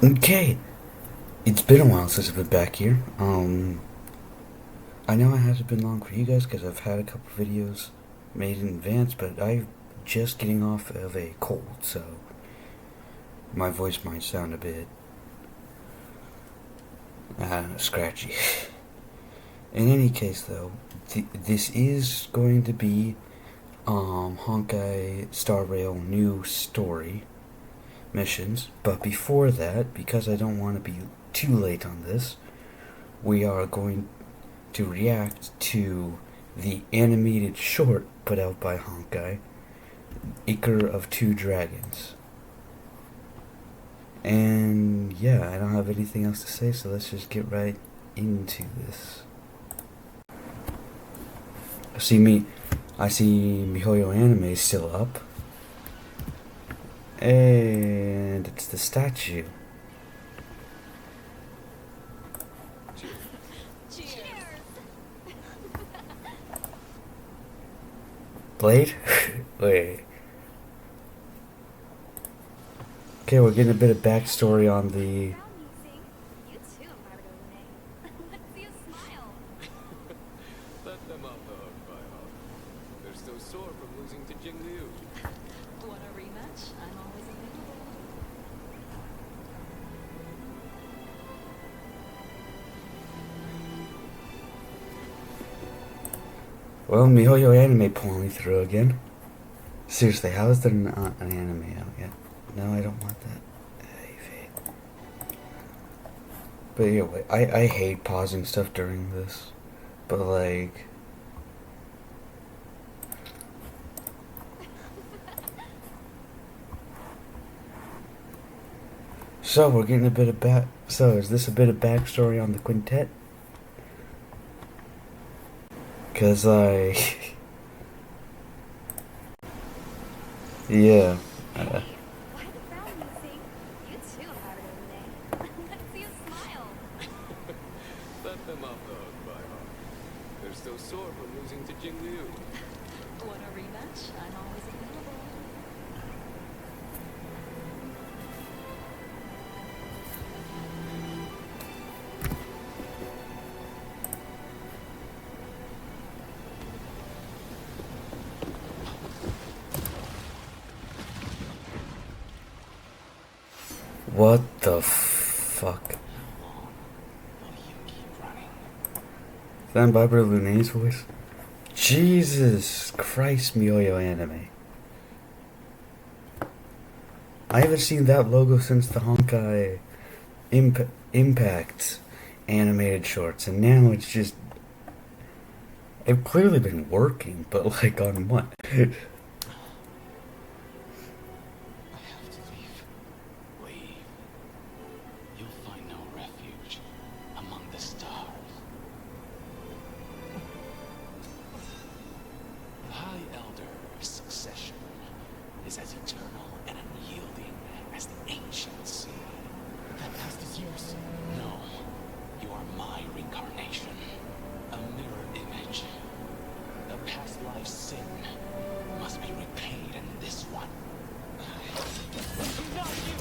Okay, it's been a while since I've been back here. I know it hasn't been long for you guys because I've had a couple videos made in advance, but I'm just getting off of a cold, so my voice might sound a bit scratchy. In any case, though, this is going to be Honkai Star Rail new story missions, but before that, because I don't want to be too late on this, we are going to react to the animated short put out by Honkai, Acre of Two Dragons. And yeah, I don't have anything else to say, so let's just get right into this. I see MiHoYo Anime is still up. And it's the statue. Blade? Wait. Okay, we're getting a bit of backstory on the. Let them off the hook, Baiho. They're still sore from losing to Jingliu. Want a rematch? I'm always available. Well, MiHoYo Anime pulling me through again. Seriously, how is there not an anime out yet? No, I don't want that. But anyway, I hate pausing stuff during this. But like. So we're getting a bit of So is this a bit of backstory on the quintet? Cause I. Yeah. Why the frown music? You too, Haruto. Let's see a smile. Let them off the hook, Baiho. They're still sore from losing to Jingliu. Want a rematch? I'm always available. What the fuck? Is that Barbara Lunay's voice? Jesus Christ, MiHoYo Anime. I haven't seen that logo since the Honkai Impact animated shorts, and now it's just. It's clearly been working, but like on what? I have to leave. Leave. You'll find no refuge among the stars. The High Elder's succession is as eternal and unyielding as the ancient sea. That past is yours. No. You are my reincarnation. A mirror image. The past life's sin must be repaid in this one. Not you!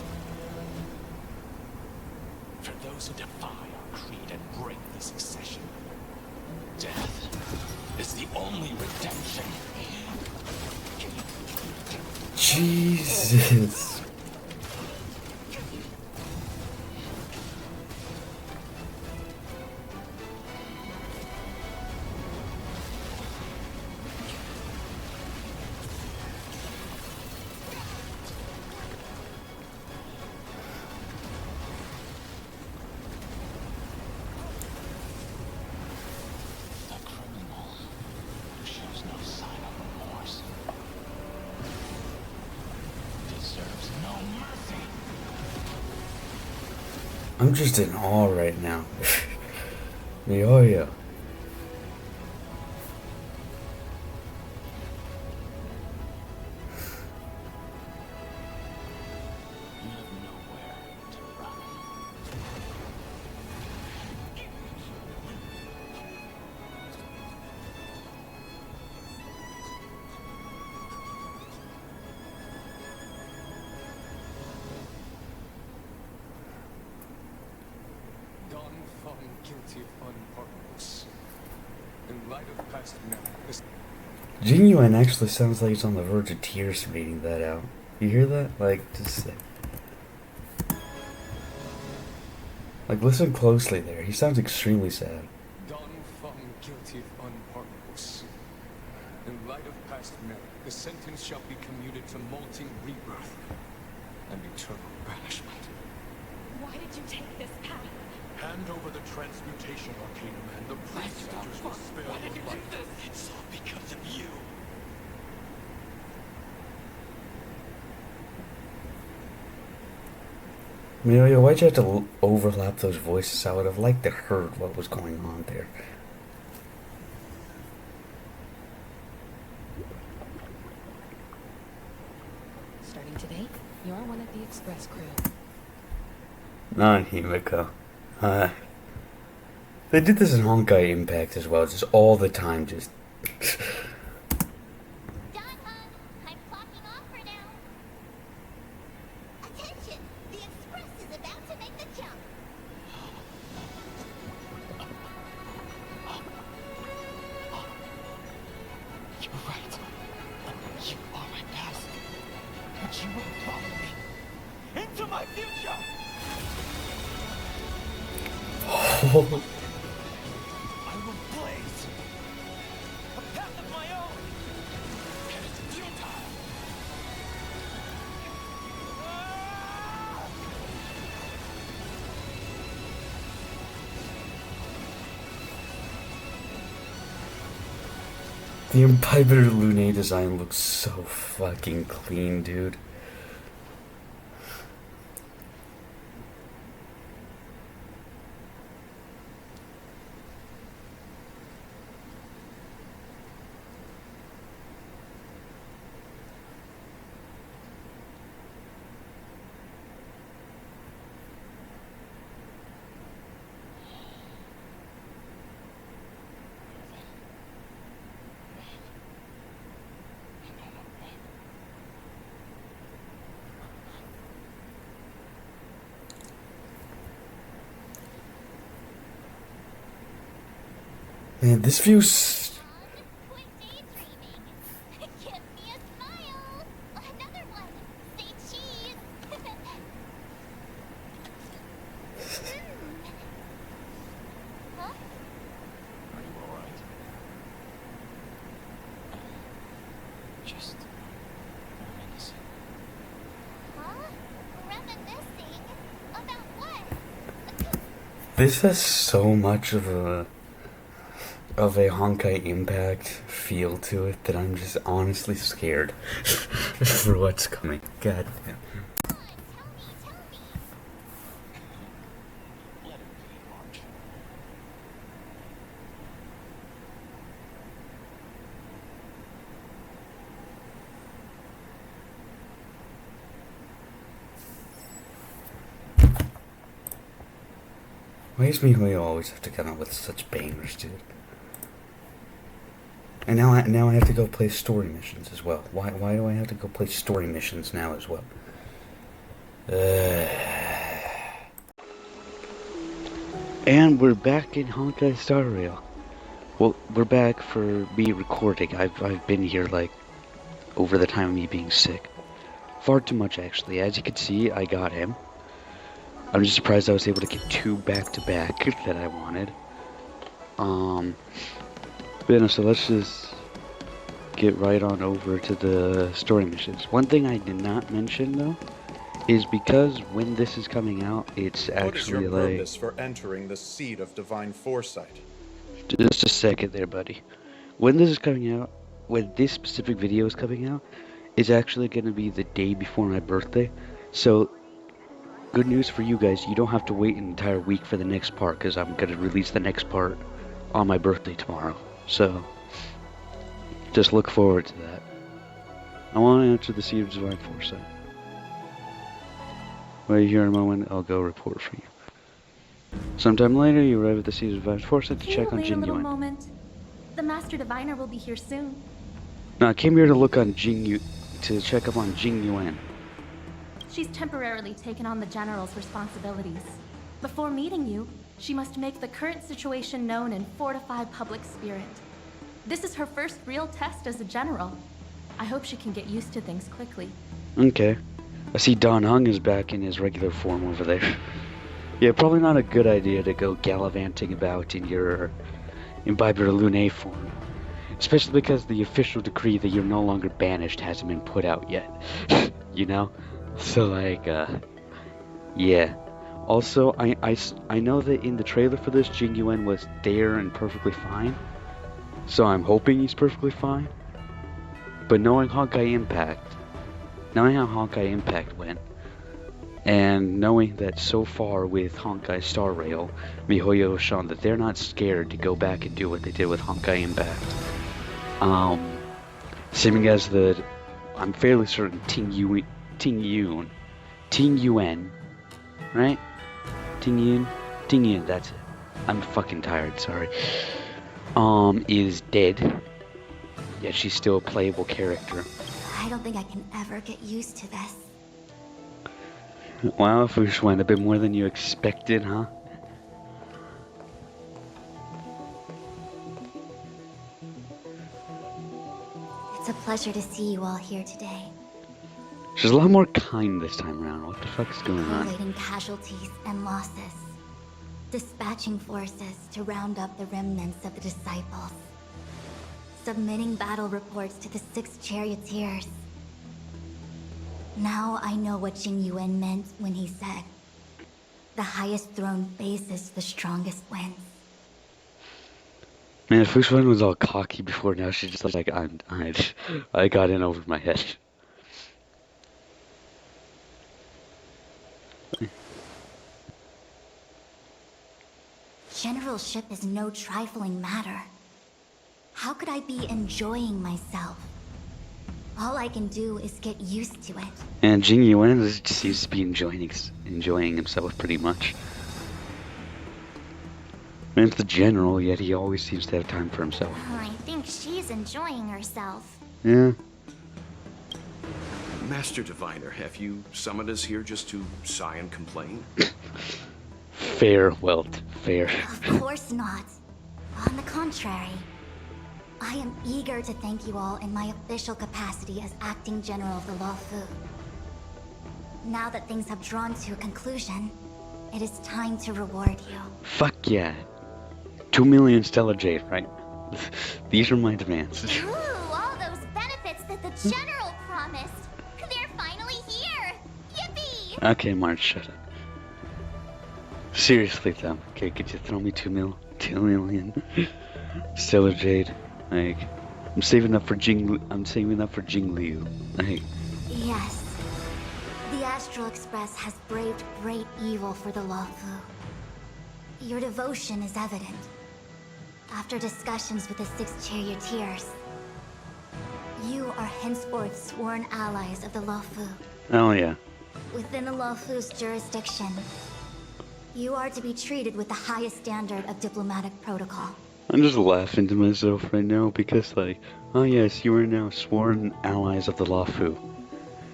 For those who defy our creed and break the succession, death is the only redemption. Jesus. The criminal who shows no sign of remorse deserves no mercy. I'm just in awe right now. MiHoYo. You have nowhere to run. guilty of unpardonable sin. In light of past memories, Jing Yuan actually sounds like he's on the verge of tears reading that out. You hear that? Like, listen closely there. He sounds extremely sad. Done found guilty of unpardonable sin. In light of past merit, the sentence shall be commuted to molting rebirth and eternal banishment. Why did you take this path? Hand over the transmutation arcanum and the preceptors will spare your life. It's all because of you. Amelia, why'd you have to overlap those voices? I would have liked to heard what was going on there. Starting today, you're one of the Express crew. Not Himiko. They did this in Honkai Impact as well, just all the time, just... Done, hon. I'm clocking off for now. Attention! The Express is about to make the jump. You're right. You are my past. But you will follow me into my future. I will blaze a path of my own. And it's futile. The Imbiber Lune design looks so fucking clean, dude. Man, this view's... Quit daydreaming. Give me a smile. Another one. Say cheese. Huh? Are you alright? Just reminiscing. Huh? Reminiscing? About what? This has so much of a Honkai Impact feel to it that I'm just honestly scared for what's coming. God damn. Come on, tell me. Let it be, March. Why does Mihoyo always have to come out with such bangers, dude? And now I have to go play story missions as well. Why do I have to go play story missions now as well? And we're back in Honkai Star Rail. Well, we're back for me recording. I've been here like over the time of me being sick. Far too much actually. As you can see, I got him. I'm just surprised I was able to get 2 back-to-back that I wanted. But yeah, so let's just get right on over to the story missions. One thing I did not mention though is because when this is coming out, it's What is actually your like purpose for entering the seed of divine foresight? just a second there, buddy. When this is coming out, when this specific video is coming out, it's actually going to be the day before my birthday. So good news for you guys, you don't have to wait an entire week for the next part, because I'm going to release the next part on my birthday tomorrow. So, just look forward to that. I want to enter the Seed of Divine Foresight. Wait here in a moment, I'll go report for you. Sometime later, you arrive at the Seed of Divine Foresight to Can check you on wait a little Jing Yuan. moment? The Master Diviner will be here soon. No, I came here to look on to check up on Jing Yuan. She's temporarily taken on the General's responsibilities. Before meeting you, She must make the current situation known and fortify public spirit. This is her first real test as a general. I hope she can get used to things quickly. Okay. I see Don Hung is back in his regular form over there. Yeah, probably not a good idea to go gallivanting about in your Imbiber Lunae form. Especially because the official decree that you're no longer banished hasn't been put out yet. You know? So like, yeah. Also, I know that in the trailer for this, Jing Yuan was there and perfectly fine. So I'm hoping he's perfectly fine. But knowing how Honkai Impact went, and knowing that so far with Honkai Star Rail, MiHoYo has shown that they're not scared to go back and do what they did with Honkai Impact. Seeming as that, I'm fairly certain Ting Yuan, right? Ting Yun, that's it. I'm fucking tired, sorry. Is dead. Yet she's still a playable character. I don't think I can ever get used to this. Wow, Fush went a bit more than you expected, huh? It's a pleasure to see you all here today. She's a lot more kind this time around. What the fuck's going on? Collating casualties and losses. Dispatching forces to round up the remnants of the disciples. Submitting battle reports to the 6 charioteers. Now I know what Jing Yuan meant when he said, "The highest throne faces the strongest wins." Man, Fush one was all cocky before, now she's just like, I got in over my head. Generalship is no trifling matter. How could I be enjoying myself? All I can do is get used to it. And Jing Yuan just seems to be enjoying himself pretty much. And it's the general, yet he always seems to have time for himself. I think she's enjoying herself. Yeah. Master Diviner, have you summoned us here just to sigh and complain? Fair, Welt, fair. Of course not. On the contrary. I am eager to thank you all in my official capacity as acting general of the Luofu. Now that things have drawn to a conclusion, it is time to reward you. Fuck yeah. 2 million Stellar Jade, right? These are my demands. Ooh, all those benefits that the general promised. They're finally here. Yippee! Okay, March, shut up. Seriously, Tom. Okay, could you throw me 2 million Stellar Jade? Like, I'm saving up for Jing Liu. Like, Yes. The Astral Express has braved great evil for the Luofu. Your devotion is evident. After discussions with the 6 charioteers, you are henceforth sworn allies of the Luofu. oh yeah. Within the Luofu's jurisdiction, you are to be treated with the highest standard of diplomatic protocol. I'm just laughing to myself right now because, like, oh yes, you are now sworn allies of the Luofu.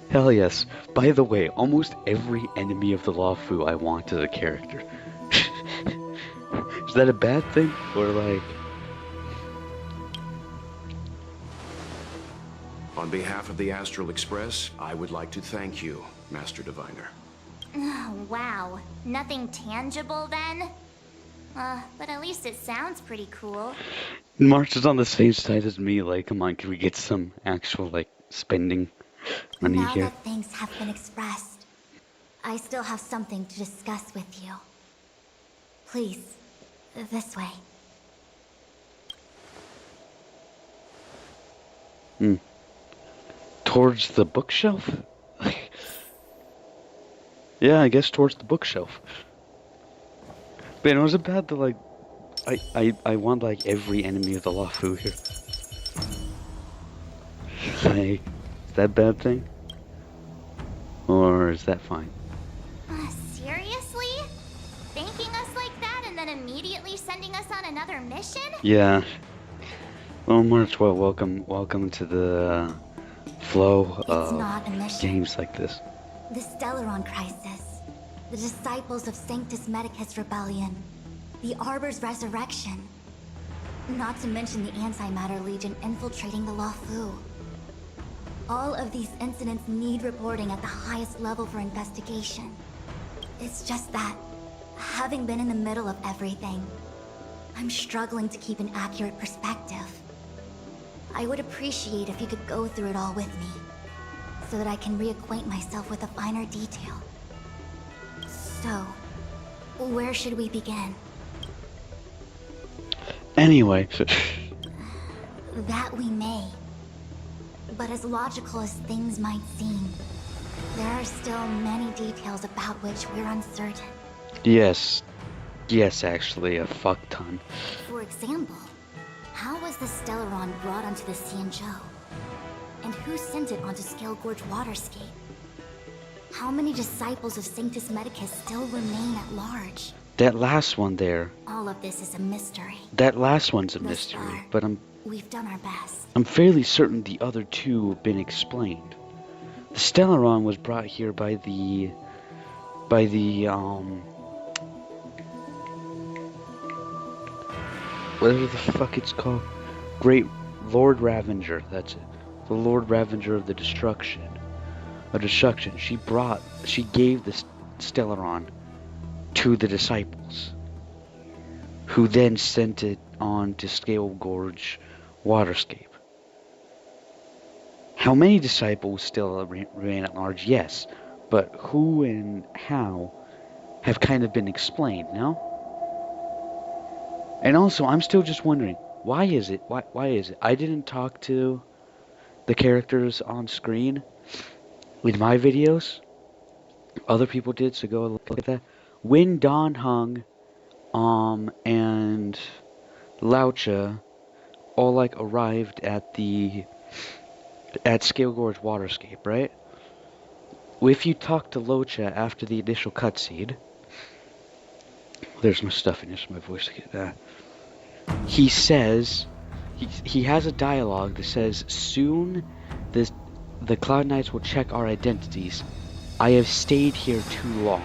Hell yes. By the way, almost every enemy of the Luofu I want as a character. Is that a bad thing? Or like... On behalf of the Astral Express, I would like to thank you, Master Diviner. Oh, wow. Nothing tangible then? But at least it sounds pretty cool. March is on the same side as me, like, come on, can we get some actual, like, spending money Now here? that things have been expressed, I still have something to discuss with you. Please, this way. Towards the bookshelf? Yeah, I guess towards the bookshelf. But it wasn't bad that, like, I want, like, every enemy of the Luofu here. Like, is that a bad thing? Or is that fine? Seriously? Thanking us like that and then immediately sending us on another mission? Yeah. Well, March, well, welcome to the flow It's of not a mission. games like this. The Stellaron Crisis. The disciples of Sanctus Medicus Rebellion. The Arbor's resurrection. Not to mention the Antimatter Legion infiltrating the Luofu. All of these incidents need reporting at the highest level for investigation. It's just that, having been in the middle of everything, I'm struggling to keep an accurate perspective. I would appreciate if you could go through it all with me, so that I can reacquaint myself with a finer detail. So, where should we begin? Anyway. That we may. But as logical as things might seem, there are still many details about which we're uncertain. Yes. Yes, actually, a fuck ton. For example, how was the Stellaron brought onto the Xianzhou? And who sent it onto Scale Gorge Waterscape? How many disciples of Sanctus Medicus still remain at large? That last one there. All of this is a mystery. That last one's a Thus mystery, far, but we've done our best. I'm fairly certain the other two have been explained. The Stellaron was brought here by the whatever the fuck it's called. Great Lord Ravenger, that's it. The Lord Ravenger of the Destruction. She gave the Stellaron to the disciples, who then sent it on to Scale Gorge Waterscape. How many disciples still remain at large? Yes, but who and how have kind of been explained, no? And also, I'm still just wondering, why is it? Why is it? I didn't talk to the characters on screen with my videos. Other people did, so go look at that. When Dan Heng, and Laucha all like arrived at Scale Gorge Waterscape, right? If you talk to Laucha after the initial cutscene, there's my stuff in this, my voice to get that. He says, he has a dialogue that says, soon the Cloud Knights will check our identities. I have stayed here too long.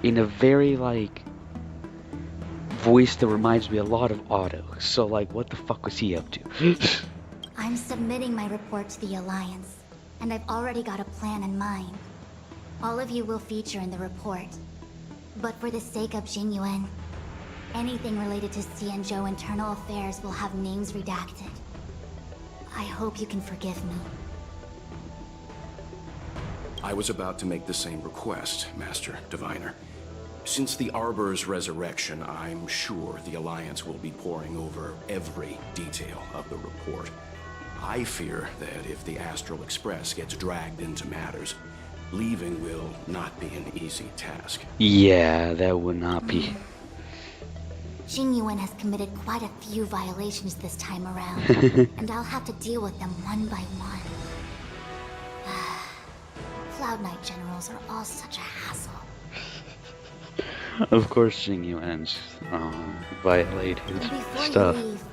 In a very, like, voice that reminds me a lot of Otto. So, like, what the fuck was he up to? I'm submitting my report to the Alliance, and I've already got a plan in mind. All of you will feature in the report. But for the sake of Jingyuan, anything related to Xianzhou internal affairs will have names redacted. I hope you can forgive me. I was about to make the same request, Master Diviner. Since the Arbor's resurrection, I'm sure the Alliance will be poring over every detail of the report. I fear that if the Astral Express gets dragged into matters, leaving will not be an easy task. Yeah, that would not be. Jingyuan has committed quite a few violations this time around, and I'll have to deal with them one by one. Cloud Knight generals are all such a hassle. Of course, Jingyuan's violated Before stuff. you leave,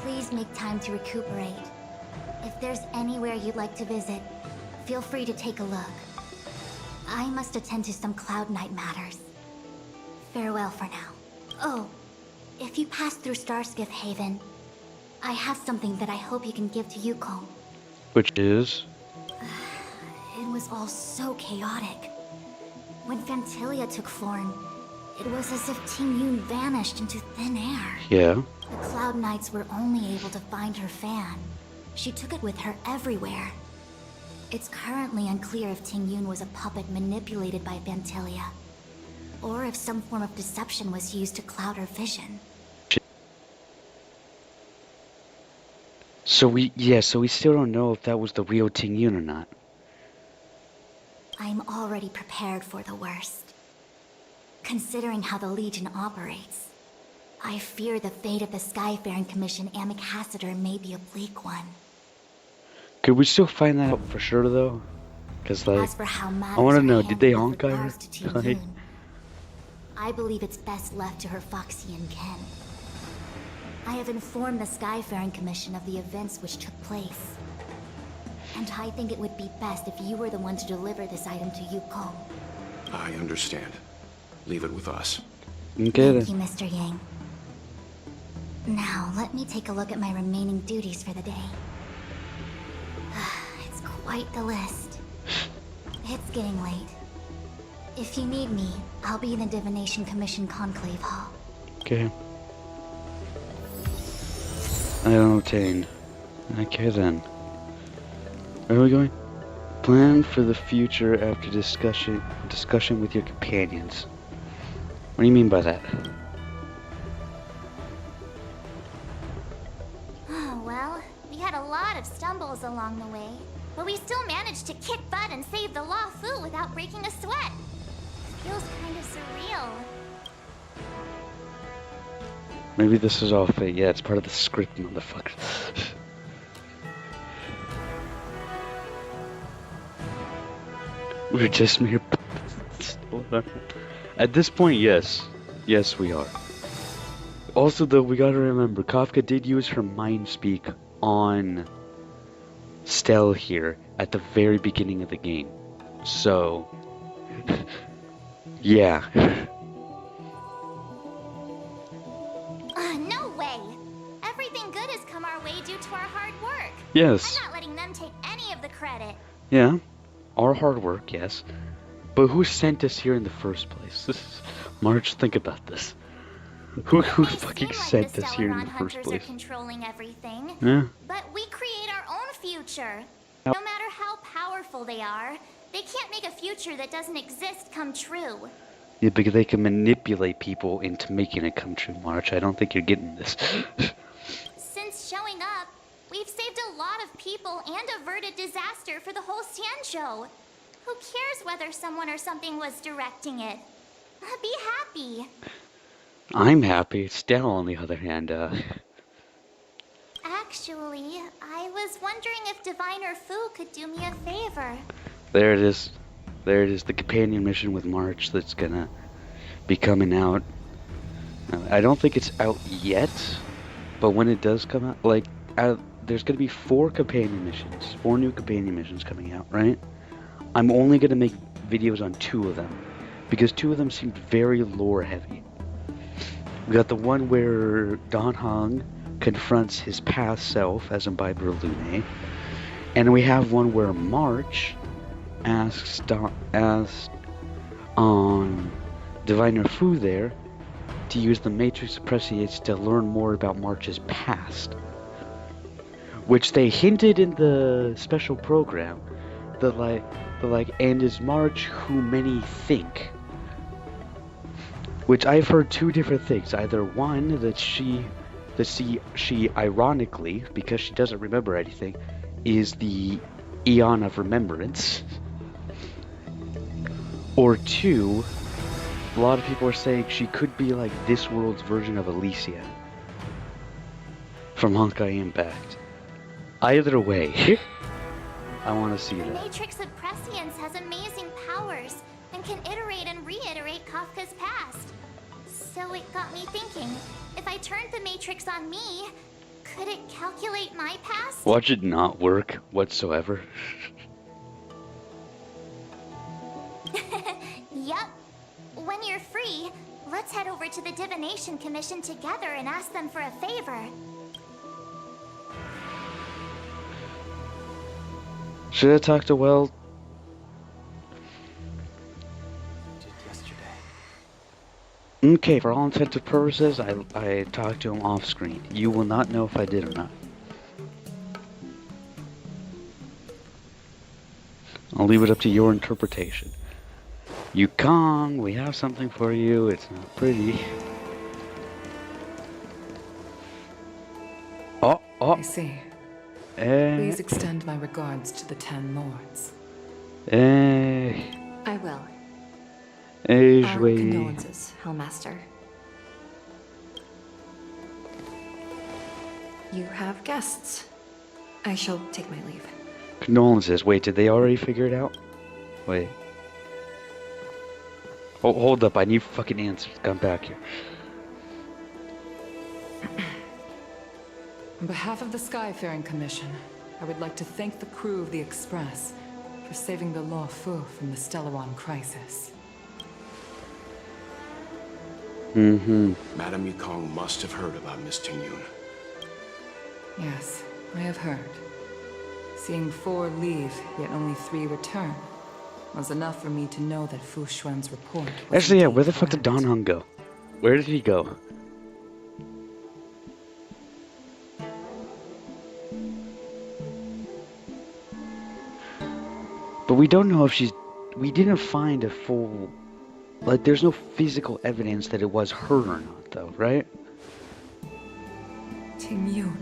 please make time to recuperate. If there's anywhere you'd like to visit, feel free to take a look. I must attend to some Cloud Knight matters. Farewell for now. Oh, if you pass through Starskiff Haven, I have something that I hope you can give to Yukong. Which is? It was all so chaotic. When Phantilia took form, it was as if Tingyun vanished into thin air. Yeah. The Cloud Knights were only able to find her fan. She took it with her everywhere. It's currently unclear if Tingyun was a puppet manipulated by Phantilia, or if some form of deception was used to cloud her vision. So we still don't know if that was the real Tingyun or not. I'm already prepared for the worst. Considering how the Legion operates, I fear the fate of the Skyfaring Commission Ambassador may be a bleak one. Could we still find that out for sure, though? Because, like, As for how I want to know, matters are did they handled with honk her? regards to Tingyun, I believe it's best left to her Foxian ken. I have informed the Skyfaring Commission of the events which took place. And I think it would be best if you were the one to deliver this item to Yukong. I understand. Leave it with us. Okay Thank then. you, Mr. Yang. Now, let me take a look at my remaining duties for the day. It's quite the list. It's getting late. If you need me, I'll be in the Divination Commission Conclave Hall. Okay. I don't obtain. Okay then. Where are we going? Plan for the future after discussion with your companions. What do you mean by that? Oh, well, we had a lot of stumbles along the way, but we still managed to kick butt and save the Law Fu without breaking a sweat. Feels kind of surreal. Maybe this is all fate. Yeah, it's part of the script, motherfucker. We're just mere At this point, yes. Yes, we are. Also, though, we gotta remember, Kafka did use her mind speak on Stell here at the very beginning of the game. So, yeah. No way! Everything good has come our way due to our hard work. Yes. I'm not letting them take any of the credit. Yeah. Our hard work, yes. But who sent us here in the first place? March, think about this. Who It may fucking seem like sent the us here in the Stellaron first hunters place? are controlling everything, Yeah. but we create our own future. Yep. No matter how powerful they are, they can't make a future that doesn't exist come true. Yeah, because they can manipulate people into making it come true, March. I don't think you're getting this. Since showing up, we've saved a lot of people and averted disaster for the whole Sancho. Who cares whether someone or something was directing it? Be happy. I'm happy. Stell, on the other hand, Actually, I was wondering if Diviner Fu could do me a favor. there it is. There it is, the companion mission with March that's gonna be coming out. I don't think it's out yet, but when it does come out, like, there's gonna be 4 companion missions, 4 new companion missions coming out, right? I'm only gonna make videos on 2 of them, because 2 of them seemed very lore heavy. We got the one where Dan Heng confronts his past self as Imbiber of Lune, and we have one where March asks Diviner Fu there to use the Matrix Appreciates to learn more about March's past, which they hinted in the special program that like, and is March who many think? Which I've heard 2 different things. Either one, that she ironically, because she doesn't remember anything, is the Eon of Remembrance. Or 2, a lot of people are saying she could be like this world's version of Alicia from Honkai Impact. Either way, I want to see The that. Matrix of Prescience has amazing powers and can iterate and reiterate Kafka's past. So it got me thinking, if I turned the Matrix on me, could it calculate my past? Watch it not work whatsoever. Yup. When you're free, let's head over to the Divination Commission together and ask them for a favor. Should I talk to Well? Did yesterday. Okay, for all intents and purposes, I talked to him off screen. You will not know if I did or not. I'll leave it up to your interpretation. Yukong, we have something for you. It's not pretty. Oh, I see. eh, Please extend my regards to the 10 lords. eh, I will. eh, Our joué. condolences, Hellmaster. You have guests. I shall take my leave. Condolences. Wait, did they already figure it out? Wait. Oh, hold up. I need fucking answers. Come back here. On behalf of the Skyfaring Commission, I would like to thank the crew of the Express for saving the Law Fu from the Stellaron crisis. Mm-hmm. Madame Yukong must have heard about Miss Tingyun. Yes, I have heard. Seeing 4 leave, yet only 3 return, was enough for me to know that Fu Xuan's report was Actually, yeah, indeed where the fuck did correct. Dan Heng go? Where did he go? But we don't know if she's... We didn't find a full... Like, there's no physical evidence that it was her or not, though, right? Tingyun.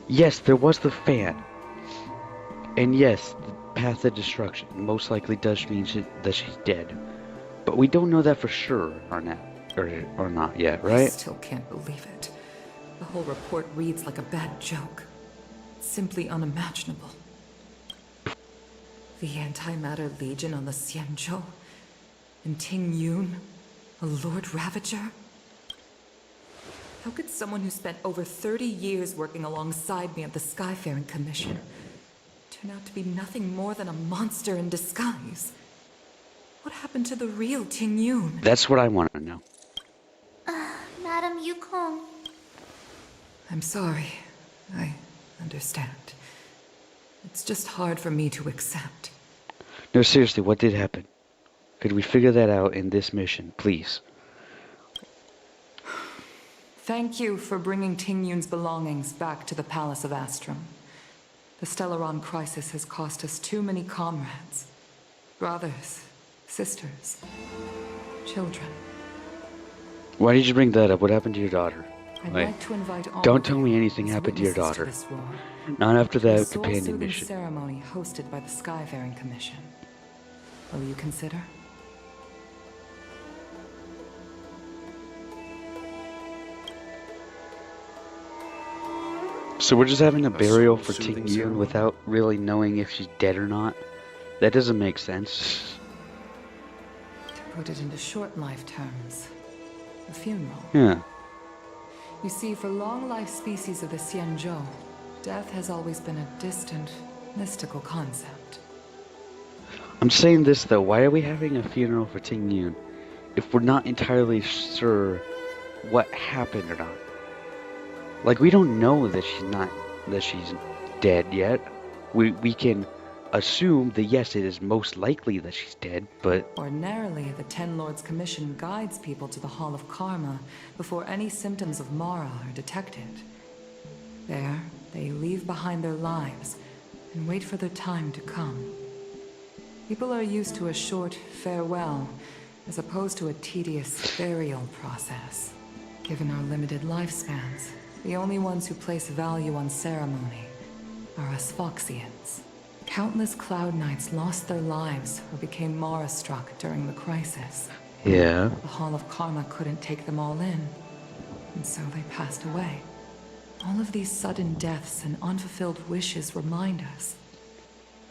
Yes, there was the fan. And yes, the path of destruction most likely does mean that she's dead. But we don't know that for sure or not, or not yet, I right? still can't believe it. The whole report reads like a bad joke. It's simply unimaginable. The Antimatter Legion on the Xianzhou, and Tingyun, a Lord Ravager? How could someone who spent over 30 years working alongside me at the Skyfaring Commission turn out to be nothing more than a monster in disguise? What happened to the real Tingyun? That's what I want to know. Madame Yukong. I'm sorry. I understand. It's just hard for me to accept. No, seriously, what did happen? Could we figure that out in this mission, please? Thank you for bringing Tingyun's belongings back to the Palace of Astrum. The Stellaron crisis has cost us too many comrades. Brothers, sisters, children. Why did you bring that up? What happened to your daughter? I'd Wait, like to invite all don't of tell you me anything as happened to your witnesses daughter. this war. Not after The that soul companion soothing mission. ceremony hosted by the Skyfaring Commission. Will you consider? So we're just having a burial for soul-soothing Tingyun ceremony? without really knowing if she's dead or not? That doesn't make sense. To put it into short life terms, a funeral. Yeah. You see, for long-life species of the Xianzhou, death has always been a distant, mystical concept. I'm saying this though, why are we having a funeral for Tingyun if we're not entirely sure what happened or not? Like, we don't know that she's dead yet. We can assume that yes, it is most likely that she's dead, but Ordinarily, the Ten Lords Commission guides people to the Hall of Karma before any symptoms of Mara are detected. There, they leave behind their lives and wait for their time to come. People are used to a short farewell as opposed to a tedious burial process. Given our limited lifespans, the only ones who place value on ceremony are us Foxians. Countless Cloud Knights lost their lives or became Mara-struck during the crisis. yeah. The Hall of Karma couldn't take them all in, and so they passed away. All of these sudden deaths and unfulfilled wishes remind us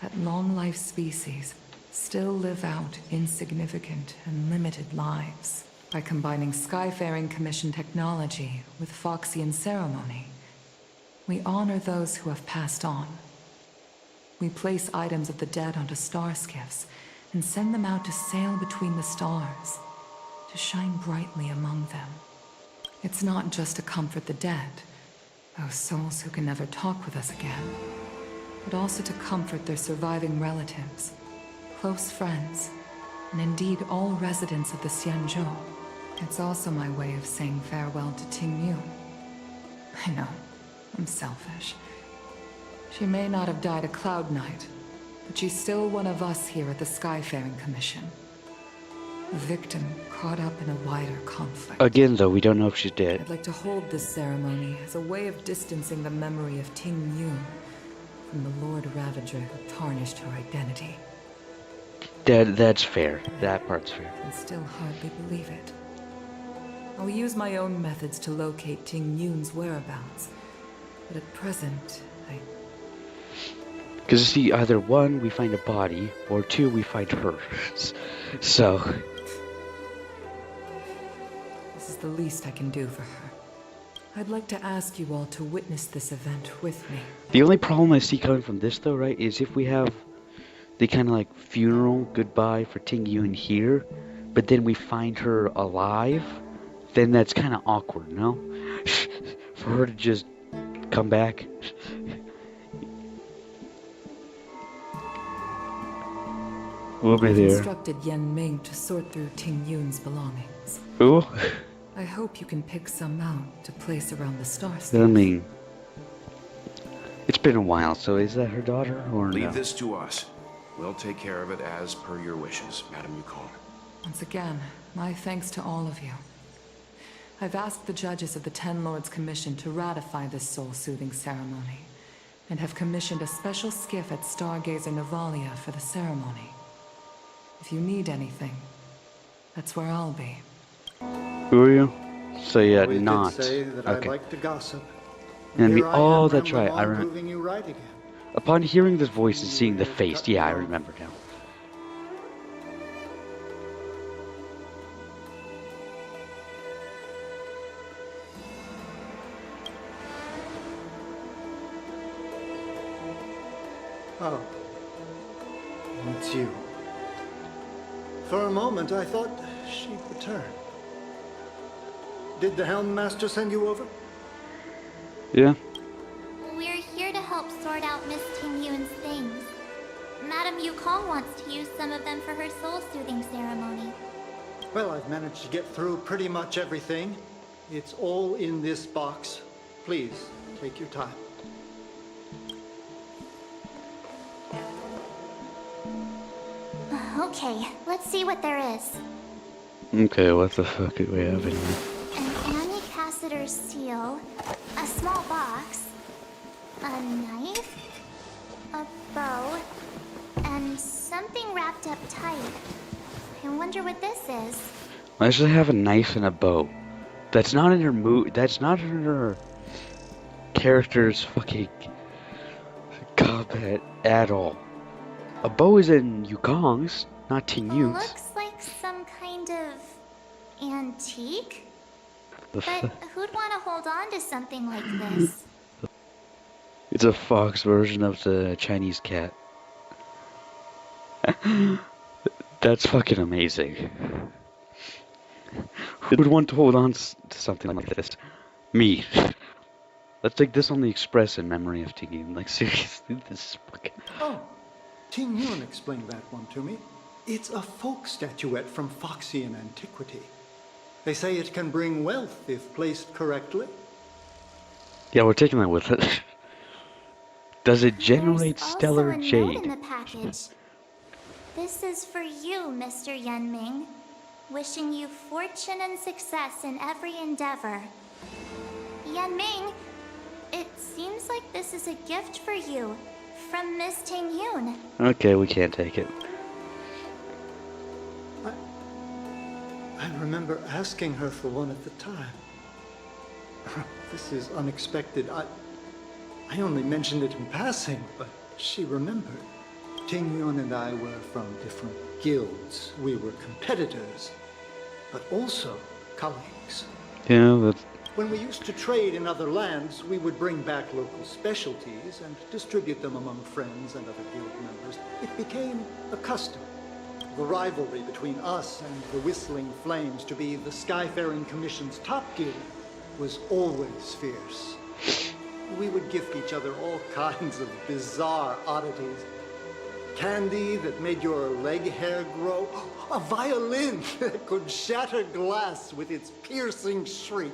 that long-life species still live out insignificant and limited lives. By combining Skyfaring Commission technology with Foxian ceremony, we honor those who have passed on. We place items of the dead onto star skiffs and send them out to sail between the stars, to shine brightly among them. It's not just to comfort the dead, those souls who can never talk with us again, but also to comfort their surviving relatives, close friends, and indeed all residents of the Xianzhou. It's also my way of saying farewell to Tingyun. I know, I'm selfish. She may not have died a Cloud Knight, but she's still one of us here at the Skyfaring Commission. A victim caught up in a wider conflict. Again though, we don't know if she's dead. I'd like to hold this ceremony as a way of distancing the memory of Tingyun from the Lord Ravager who tarnished her identity. That's fair. That part's fair. I still hardly believe it. I'll use my own methods to locate Tingyun's whereabouts, but at present, Because, see, either one, we find a body, or two, we find her. So, this is the least I can do for her. I'd like to ask you all to witness this event with me. the only problem I see coming from this, though, right, is if we have the kind of like funeral goodbye for Tingyun here, but then we find her alive, then that's kind of awkward, no? For her to just come back. We'll be I've there. instructed Yen Ming to sort through Ting Yun's belongings. Who? I hope you can pick some out to place around the star I station. mean, it's been a while, so is that her daughter or Leave no? this to us. We'll take care of it as per your wishes, Madam Yukong. Once again, my thanks to all of you. I've asked the judges of the Ten Lords Commission to ratify this soul-soothing ceremony, and have commissioned a special skiff at Stargazer Navalia for the ceremony. If you need anything, that's where I'll be. Who are you? So yeah, Always not. did say that I Okay. like to gossip. And Here I am, oh, that's right. rambling I on, remember. proving you right again. Upon hearing this voice and seeing the face, yeah, I remember now. Oh. It's you. For a moment, I thought she'd return. Did the Helm Master send you over? Yeah. We're here to help sort out Miss Ting Yun's things. Madame Yukong wants to use some of them for her soul-soothing ceremony. Well, I've managed to get through pretty much everything. It's all in this box. Please, take your time. Okay, let's see what there is. Okay, what the fuck do we have in here? An Annie Cassider seal, a small box, a knife, a bow, and something wrapped up tight. I wonder what this is. I actually have a knife and a bow. That's not in her that's not in her character's fucking combat at all. A bow is in Yukong's, not Ting Yun's. Looks like some kind of antique. The But who'd want to hold on to something like this? It's a fox version of the Chinese cat. That's fucking amazing. Who would want to hold on to something like this? Me. Let's take this on the express in memory of Ting Yun. Like, seriously, this is fucking... Oh, Ting Yun explained that one to me. It's a folk statuette from Foxian antiquity. They say it can bring wealth if placed correctly. Yeah, we're taking that with it. Does it generate There's stellar also a jade? note in the package. This is for you, Mr. Yen Ming. Wishing you fortune and success in every endeavor. Yen Ming, it seems like this is a gift for you from Miss Ting Yun. Okay, we can't take it. I remember asking her for one at the time. This is unexpected. I only mentioned it in passing, but she remembered. Ting Yun and I were from different guilds. We were competitors, but also colleagues. Yeah, but When we used to trade in other lands, we would bring back local specialties and distribute them among friends and other guild members. It became a custom. The rivalry between us and the Whistling Flames to be the Skyfaring Commission's top guild was always fierce. We would gift each other all kinds of bizarre oddities. Candy that made your leg hair grow. A violin that could shatter glass with its piercing shriek.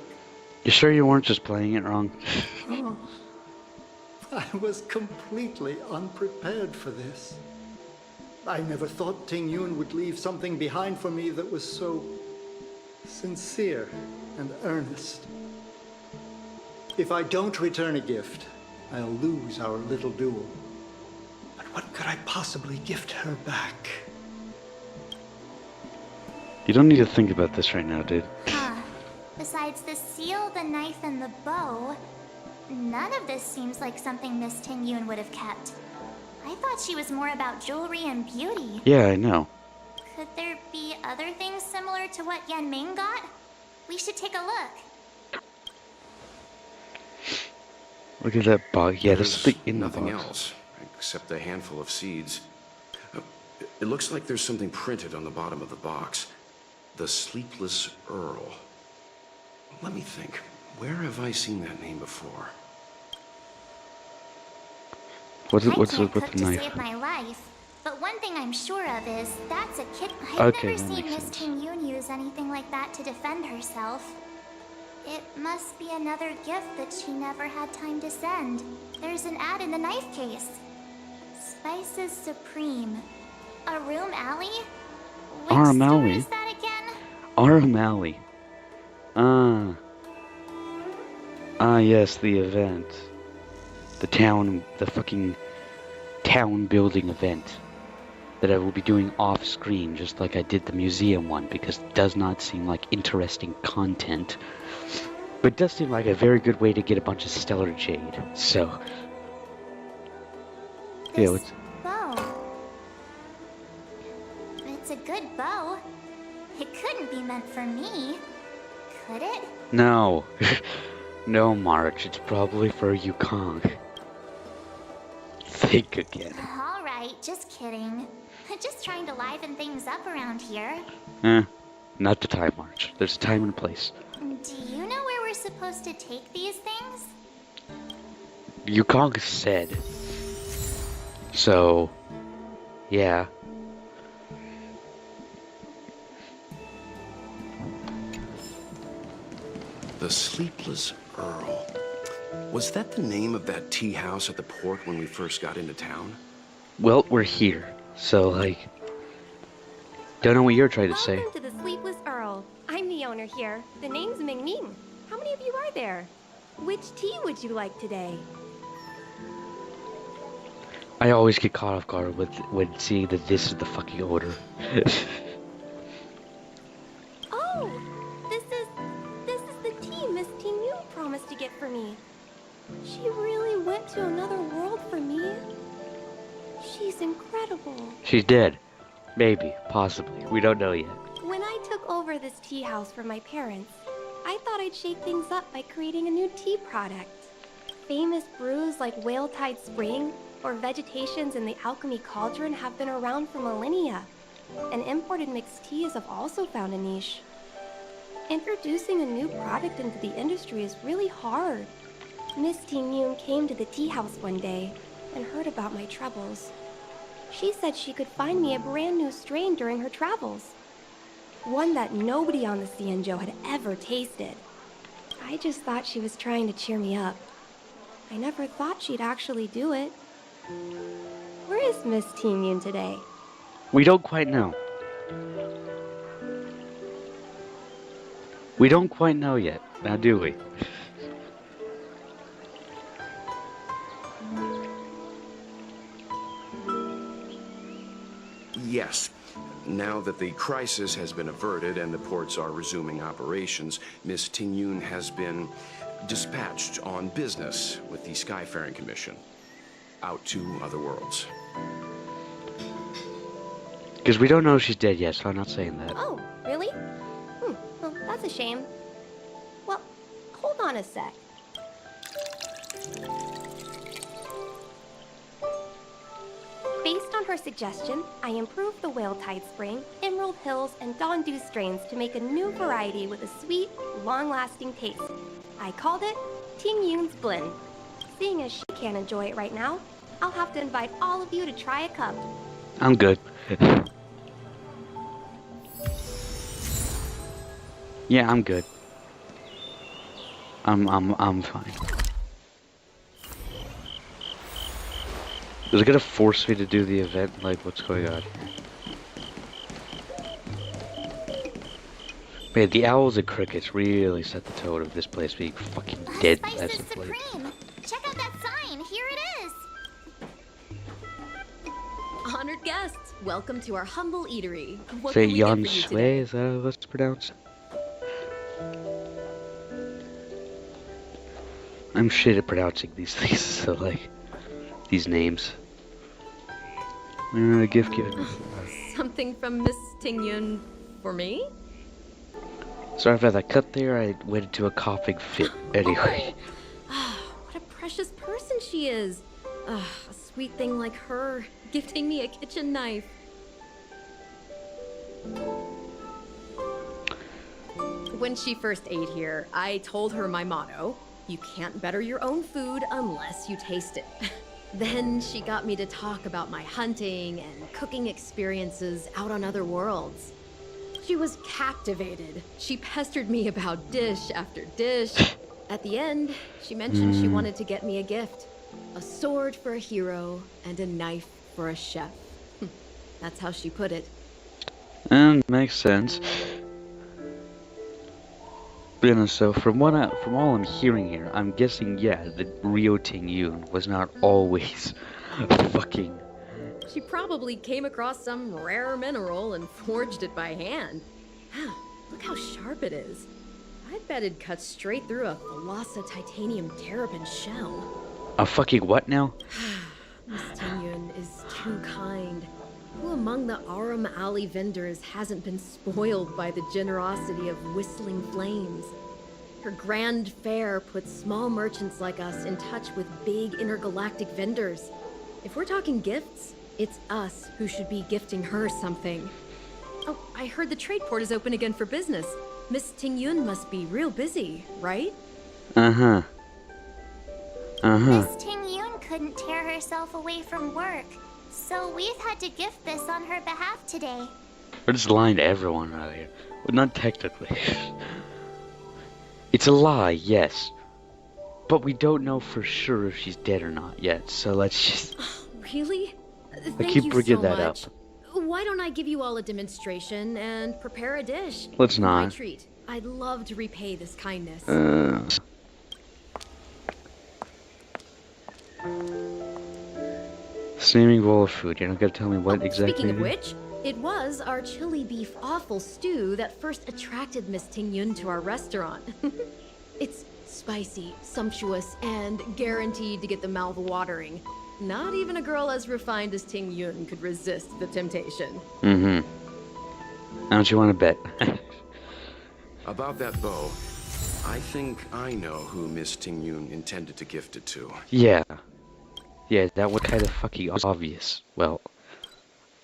you sure you weren't just playing it wrong? Oh, I was completely unprepared for this. I never thought Ting Yun would leave something behind for me that was so sincere and earnest. If I don't return a gift, I'll lose our little duel. But what could I possibly gift her back? You don't need to think about this right now, dude. Huh. Besides the seal, the knife, and the bow, none of this seems like something Miss Ting Yun would have kept. I thought she was more about jewelry and beauty. Yeah, I know. Could there be other things similar to what Yen Ming got? We should take a look. Look at that box. Yeah, there's There's something in the nothing box. else, except a handful of seeds. It looks like there's something printed on the bottom of the box. The Sleepless Earl. Let me think. Where have I seen that name before? What's I it? What's can't it with cook the to knife? save my life, but one thing I'm sure of is that's a kid. I've Okay, never that seen makes Miss sense. Ting Yun use anything like that to defend herself. It must be another gift that she never had time to send. There's an ad in the knife case. Spices Supreme. Arum Alley? Which Arum store Alley? is that again? Arum Alley. Yes, the event. The fucking town building event. That I will be doing off screen, just like I did the museum one, because it does not seem like interesting content. But it does seem like a very good way to get a bunch of stellar jade, so... Yeah, This bow. It's a good bow. It couldn't be meant for me, could it? No. No, March, it's probably for Yukong. Think again. Alright, just kidding. Just trying to liven things up around here. Not the time, March. There's a time and a place. Do you know where we're supposed to take these things? Yukong said. So, yeah. The Sleepless Earl. Was that the name of that tea house at the port when we first got into town? Well, we're here. So, like... Don't know what you're trying to say. Welcome to the Sleepless Earl. I'm the owner here. The name's Ming Ming. How many of you are there? Which tea would you like today? I always get caught off guard when seeing that this is the fucking order. Oh, this is the tea Miss Ting Yun promised to get for me. She really went to another world for me. She's incredible. She's dead. Maybe. Possibly. We don't know yet. When I took over this tea house from my parents, I thought I'd shake things up by creating a new tea product. Famous brews like Whale Tide Spring or Vegetations in the Alchemy Cauldron have been around for millennia, and imported mixed teas have also found a niche. Introducing a new product into the industry is really hard. Miss Ting Yun came to the tea house one day and heard about my troubles. She said she could find me a brand new strain during her travels. One that nobody on the Xianzhou had ever tasted. I just thought she was trying to cheer me up. I never thought she'd actually do it. Where is Miss Ting Yun today? We don't quite know. We don't quite know yet, now do we? Yes. Now that the crisis has been averted and the ports are resuming operations, Miss Ting Yun has been dispatched on business with the Skyfaring Commission out to other worlds. Because we don't know if she's dead yet, so I'm not saying that. Oh, really? Well, that's a shame. Well, hold on a sec. Based on her suggestion, I improved the Whale Tide Spring, Emerald Hills, and Dawn Dew strains to make a new variety with a sweet, long-lasting taste. I called it Ting Yun's Blend. Seeing as she can't enjoy it right now, I'll have to invite all of you to try a cup. I'm good. Yeah, I'm good. I'm fine. Is it gonna force me to do the event? Like, what's going on here? Man, the owls and crickets really set the tone of this place being fucking dead as Spices a place. Supreme! Check out that sign! Here it is! Honored guests, welcome to our humble eatery. What Say can we get Yan for you Sui, today? is that how it's pronounced? I'm shit at pronouncing these things, so like, these names. A gift given. Something from Miss Ting Yun for me? Sorry for that cut there, I went into a coughing fit. Anyway. What a precious person she is. A sweet thing like her, gifting me a kitchen knife. When she first ate here, I told her my motto: you can't better your own food unless you taste it. Then she got me to talk about my hunting and cooking experiences out on other worlds. She was captivated. She pestered me about dish after dish. At the end, she mentioned she wanted to get me a gift. A sword for a hero and a knife for a chef. That's how she put it. And makes sense. You so from all I'm hearing here, I'm guessing, yeah, the Ryo Ting-yun was not always fucking. She probably came across some rare mineral and forged it by hand. Look how sharp it is. I bet it'd cut straight through a Thalassa titanium terrapin shell. A fucking what now? Miss Ting-yun is too kind. Who among the Aram Alley vendors hasn't been spoiled by the generosity of Whistling Flames? Her grand fare puts small merchants like us in touch with big intergalactic vendors. If we're talking gifts, it's us who should be gifting her something. Oh, I heard the trade port is open again for business. Miss Ting-yun must be real busy, right? Uh-huh. Miss Ting-yun couldn't tear herself away from work. So we've had to gift this on her behalf today. We're just lying to everyone out here. Well, not technically. It's a lie, yes. But we don't know for sure if she's dead or not yet, so let's just... Really? I keep bringing that up. Why don't I give you all a demonstration and prepare a dish? Let's not. My treat. I'd love to repay this kindness. Steaming bowl of food. You're not gonna tell me what exactly. Speaking of which, it was our chili beef offal stew that first attracted Miss Ting-yun to our restaurant. It's spicy, sumptuous, and guaranteed to get the mouth watering. Not even a girl as refined as Ting-yun could resist the temptation. Mm-hmm. How much you want to bet? About that bow, I think I know who Miss Ting-yun intended to gift it to. Yeah. Yeah, that was kind of fucking obvious. Well,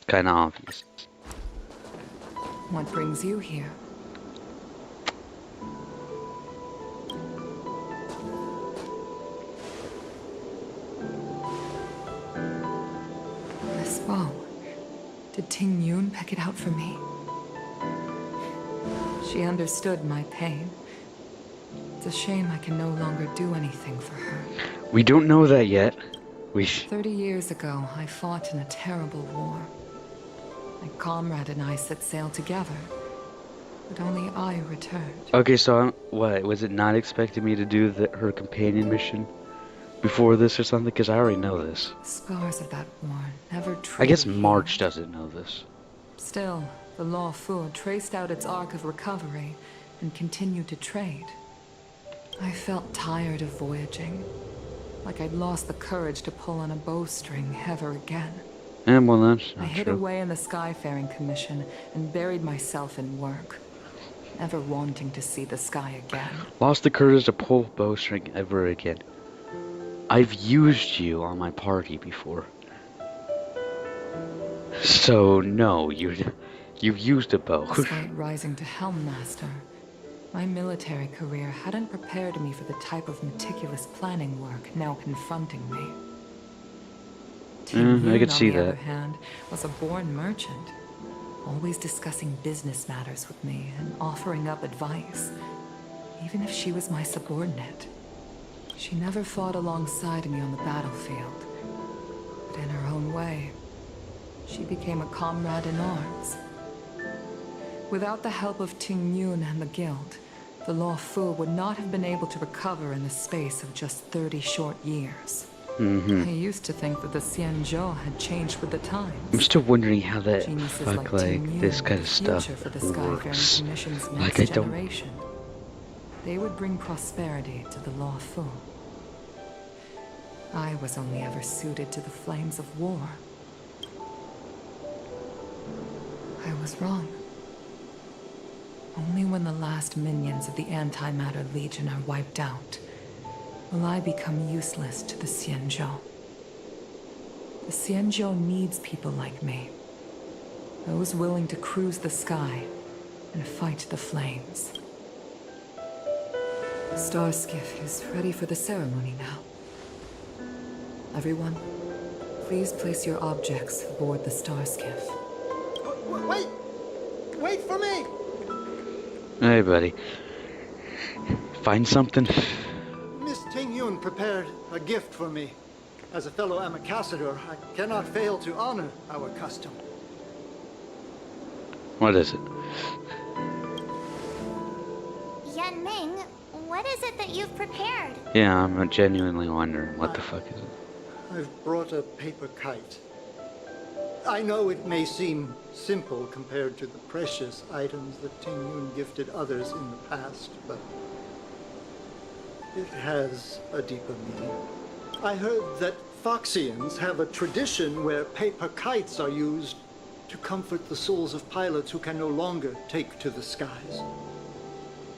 kind of obvious. What brings you here? This bow. Did Ting-yun pick it out for me? She understood my pain. It's a shame I can no longer do anything for her. We don't know that yet. 30 years ago, I fought in a terrible war. My comrade and I set sail together, but only I returned. Okay, so what, was it not expecting me to do her companion mission before this or something? Because I already know this. Scars of that war never truly I guess March doesn't know this. Still, the Luofu traced out its arc of recovery and continued to trade. I felt tired of voyaging. Like I'd lost the courage to pull on a bowstring ever again. And well, that's not I hid true. away in the Skyfaring Commission and buried myself in work, never wanting to see the sky again. Lost the courage to pull bowstring ever again. I've used you on my party before. So no, you've used a bow. Despite rising to Helm Master, my military career hadn't prepared me for the type of meticulous planning work now confronting me. I could see on the that. other hand, was a born merchant, always discussing business matters with me and offering up advice, even if she was my subordinate. She never fought alongside me on the battlefield, but in her own way, she became a comrade in arms. Without the help of Ting-yun and the Guild, the Luofu would not have been able to recover in the space of just 30 short years. I used to think that the Xianzhou had changed with the times. I'm still wondering how that Geniuses like Ting-yun this were kind the of stuff future for the Skyfaring works. Commission's Like next I don't. generation. They would bring prosperity to the Luofu. I was only ever suited to the flames of war. I was wrong. Only when the last minions of the Antimatter Legion are wiped out will I become useless to the Xianzhou. The Xianzhou needs people like me. Those willing to cruise the sky and fight the flames. Star Skiff is ready for the ceremony now. Everyone, please place your objects aboard the Star Skiff. Wait! Wait for me! Hey, buddy. Find something? Miss Ting Yun prepared a gift for me. As a fellow Ambassador, I cannot fail to honor our custom. What is it? Yan Ming, what is it that you've prepared? Yeah, I'm genuinely wondering what the fuck is it? I've brought a paper kite. I know it may seem simple compared to the precious items that Ting Yun gifted others in the past, but it has a deeper meaning. I heard that Foxians have a tradition where paper kites are used to comfort the souls of pilots who can no longer take to the skies.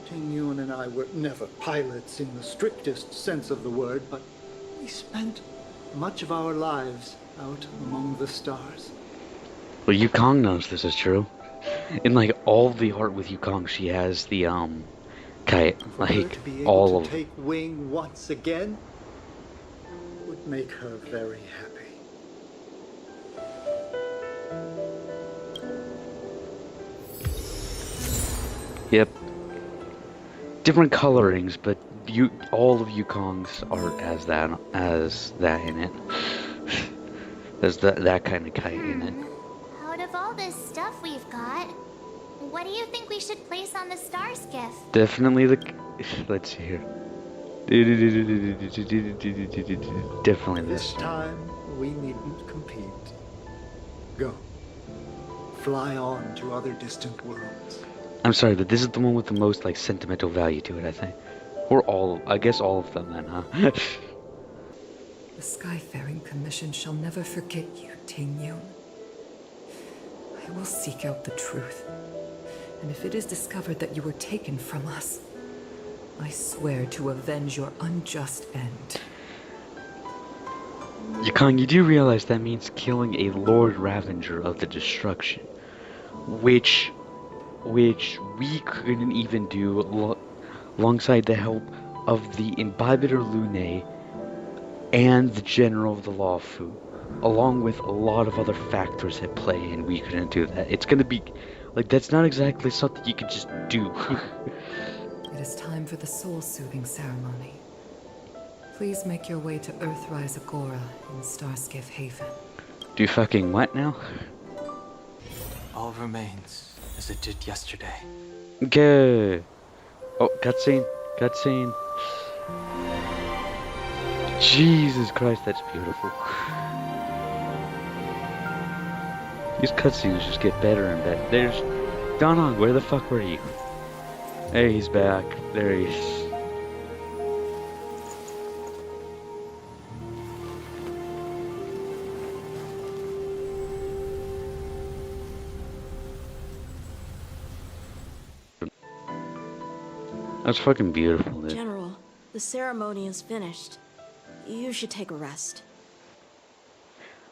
Ting Yun and I were never pilots in the strictest sense of the word, but we spent much of our lives out among the stars. Well, Yukong knows this is true. In like all the art with Yukong, she has the kite, For her like to be able all to of them. take wing once again would make her very happy. Yep. Different colorings, but all of Yukong's art has that in it. There's that kind of kite in it. Out of all this stuff we've got, what do you think we should place on the Star Skiff? Definitely let's see here. Definitely This this. time, we needn't compete. Go. Fly on to other distant worlds. I'm sorry, but this is the one with the most like sentimental value to it, I think. Or I guess all of them then, huh? The Skyfaring Commission shall never forget you, Ting Yun. I will seek out the truth. And if it is discovered that you were taken from us, I swear to avenge your unjust end. Yukong, you do realize that means killing a Lord Ravenger of the Destruction, which we couldn't even do alongside the help of the Imbibitor Lunae and the General of the Law Fu, along with a lot of other factors at play, and we couldn't do that. It's gonna be like, that's not exactly something you can just do. It is time for the soul-soothing ceremony. Please make your way to Earthrise Agora in Starskiff Haven. Do fucking what now? All remains as it did yesterday. Okay. Oh, cutscene. Jesus Christ, that's beautiful. These cutscenes just get better and better. There's Donong, where the fuck were you? Hey, he's back. There he is. That's fucking beautiful, dude. General, the ceremony is finished. You should take a rest.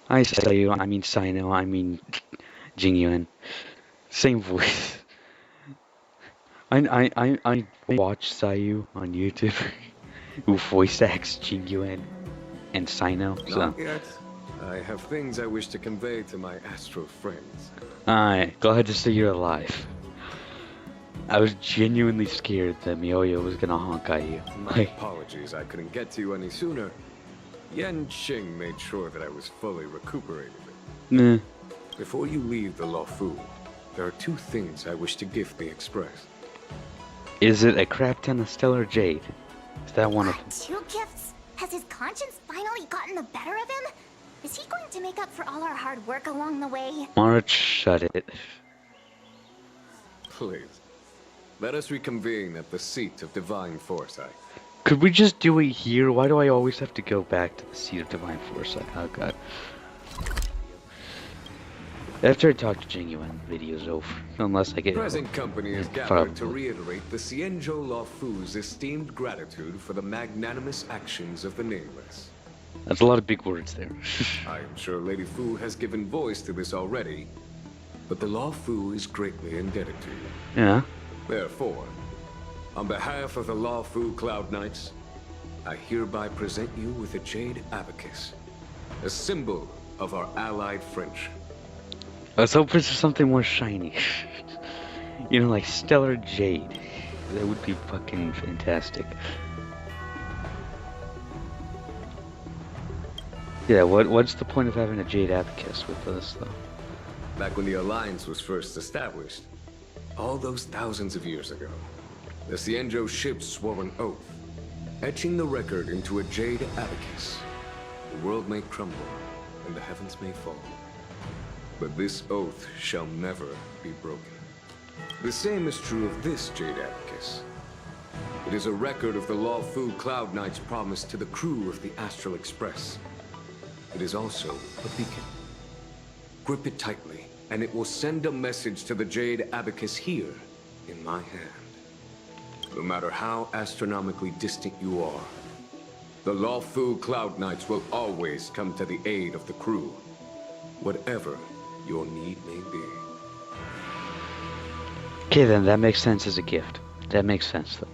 I say you, I mean Sino, I mean Jingyuan. Same voice. I watch Sayu on YouTube who voice acts Jingyuan and Sino, so. Not yet. I have things I wish to convey to my astral friends. Alright, glad to see you're alive. I was genuinely scared that Miyoyo was gonna honk at you. My apologies I couldn't get to you any sooner. Yan Qing made sure that I was fully recuperated. Nah. Before you leave the Luofu, there are two things I wish to gift the Express. Is it a crap ton of stellar jade? Is that one of them? 2 gifts? Has his conscience finally gotten the better of him? Is he going to make up for all our hard work along the way? March, shut it. Please. Let us reconvene at the seat of Divine Foresight. Could we just do it here? Why do I always have to go back to the seat of Divine Foresight? Oh god. After I talk to Jingyuan, the video's over. Unless I get... Present company is gathered to reiterate the Xianzhou Luofu's esteemed gratitude for the magnanimous actions of the Nameless. That's a lot of big words there. I am sure Lady Fu has given voice to this already, but the Luofu is greatly indebted to you. Yeah? Therefore, On behalf of the Lawfu Cloud Knights, I hereby present you with a Jade Abacus, a symbol of our allied friendship. I was hoping for something more shiny. You know, like Stellar Jade. That would be fucking fantastic. Yeah, what's the point of having a Jade Abacus with this, though? Back when the Alliance was first established, all those thousands of years ago, the Xianzhou ships swore an oath, etching the record into a Jade Abacus. The world may crumble, and the heavens may fall, but this oath shall never be broken. The same is true of this Jade Abacus. It is a record of the Lawfu Cloud Knight's promise to the crew of the Astral Express. It is also a beacon. Grip it tightly, and it will send a message to the Jade Abacus here, in my hand. No matter how astronomically distant you are, the Lawfu Cloud Knights will always come to the aid of the crew, whatever your need may be. Okay, then that makes sense as a gift. That makes sense, though.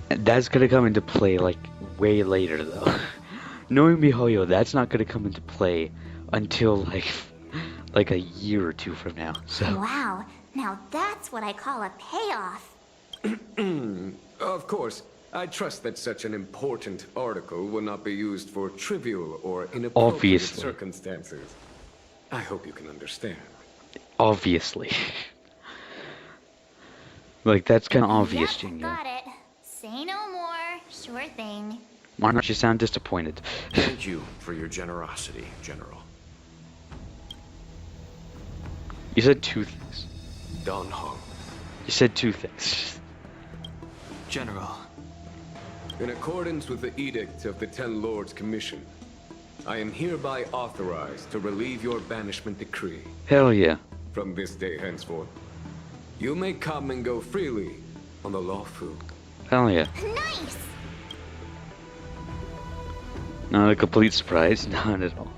That's gonna come into play, like, way later, though. Knowing MiHoYo, that's not gonna come into play until, like a year or two from now, so... Wow, now that's what I call a payoff. Of course, I trust that such an important article will not be used for trivial or inappropriate Obviously. circumstances. I hope you can understand. Obviously. Like, that's kind of obvious, Yep, Jinyo. got it. Say no more. Sure thing. Why don't you sound disappointed? Thank you for your generosity, General. You said two things. Dan Heng. You said two things. General. In accordance with the Edict of the Ten Lords Commission, I am hereby authorized to relieve your banishment decree. Hell yeah. From this day henceforth, you may come and go freely on the Lawfu. Hell yeah. Nice! Not a complete surprise, not at all.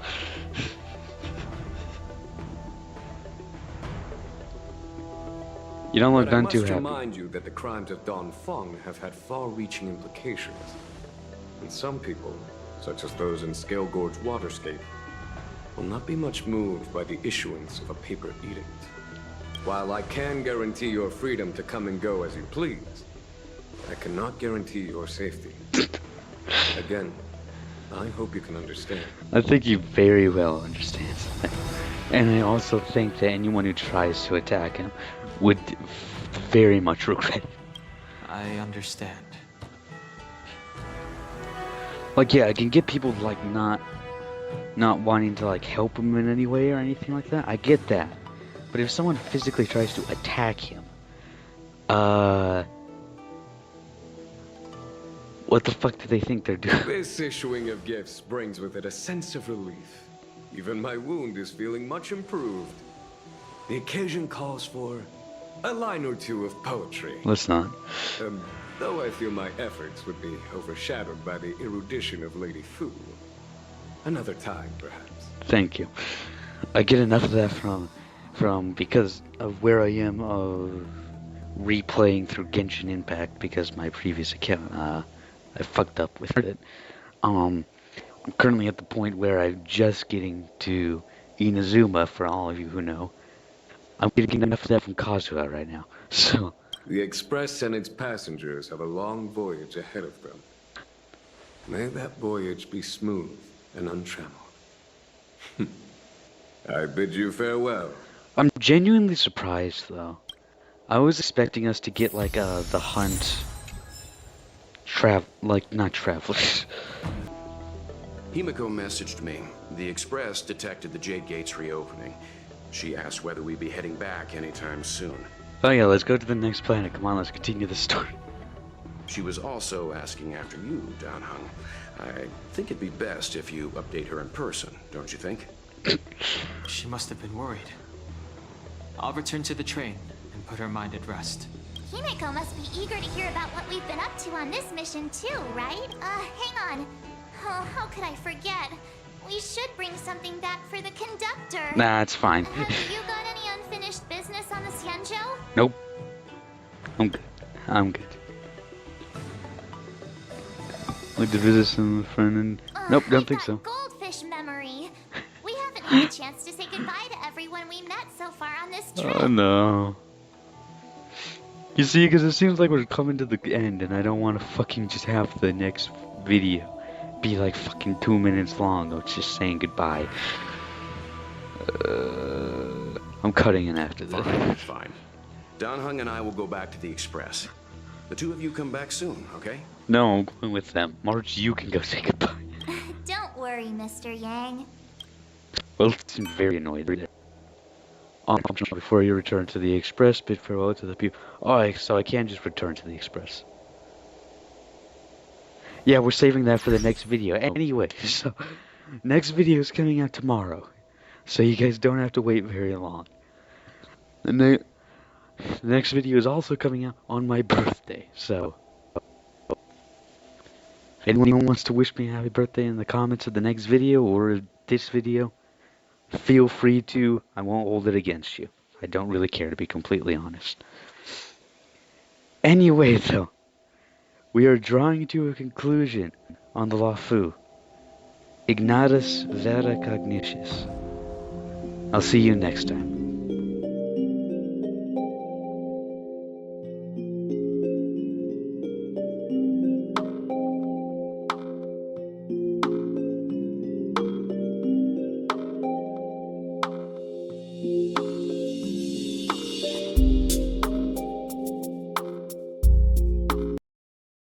You don't look But I done must too happy. remind you that the crimes of Don Feng have had far-reaching implications. And some people, such as those in Scale Gorge Waterscape, will not be much moved by the issuance of a paper edict. While I can guarantee your freedom to come and go as you please, I cannot guarantee your safety. Again, I hope you can understand. I think you very well understand something. And I also think that anyone who tries to attack him would very much regret it. I understand. Like, yeah, I can get people, like, not wanting to, like, help him in any way or anything like that. I get that. But if someone physically tries to attack him, what the fuck do they think they're doing? This issuing of gifts brings with it a sense of relief. Even my wound is feeling much improved. The occasion calls for a line or two of poetry. Let's not. Though I feel my efforts would be overshadowed by the erudition of Lady Fu. Another time, perhaps. Thank you. I get enough of that from because of where I am of replaying through Genshin Impact because my previous account I fucked up with it. I'm currently at the point where I'm just getting to Inazuma, for all of you who know. I'm getting enough of that from Kazuha right now, so... The Express and its passengers have a long voyage ahead of them. May that voyage be smooth and untrammeled. I bid you farewell. I'm genuinely surprised, though. I was expecting us to get, like, the hunt... not travelers. Himiko messaged me. The Express detected the Jade Gates reopening. She asked whether we'd be heading back anytime soon. Oh yeah, let's go to the next planet. Come on, let's continue the story. She was also asking after you, Dan Heng. I think it'd be best if you update her in person, don't you think? She must have been worried. I'll return to the train and put her mind at rest. Himiko must be eager to hear about what we've been up to on this mission too, right? Hang on. Oh, how could I forget? We should bring something back for the conductor. Nah, it's fine. Have you got any unfinished business on the Xianzhou? Nope. I'm good. I'm good. Like to visit some friend and... Nope, don't think so. Goldfish memory. We haven't had a chance to say goodbye to everyone we met so far on this trip. Oh no. You see, because it seems like we're coming to the end, and I don't want to fucking just have the next video be like fucking 2 minutes long of just saying goodbye. I'm cutting it after this. Fine, fine. Dan Heng and I will go back to the Express. The two of you come back soon, okay? No, I'm going with them. Marge, you can go say goodbye. Don't worry, Mr. Yang. Well, seemed very annoyed. Before you return to the Express, bid farewell to the people. Oh, so I can't just return to the Express. Yeah, we're saving that for the next video. Anyway, so next video is coming out tomorrow, so you guys don't have to wait very long. The next video is also coming out on my birthday, so if anyone wants to wish me a happy birthday in the comments of the next video or this video, feel free to. I won't hold it against you. I don't really care, to be completely honest. Anyway, though, we are drawing to a conclusion on the Luofu. Ignatus vera cognitus. I'll see you next time.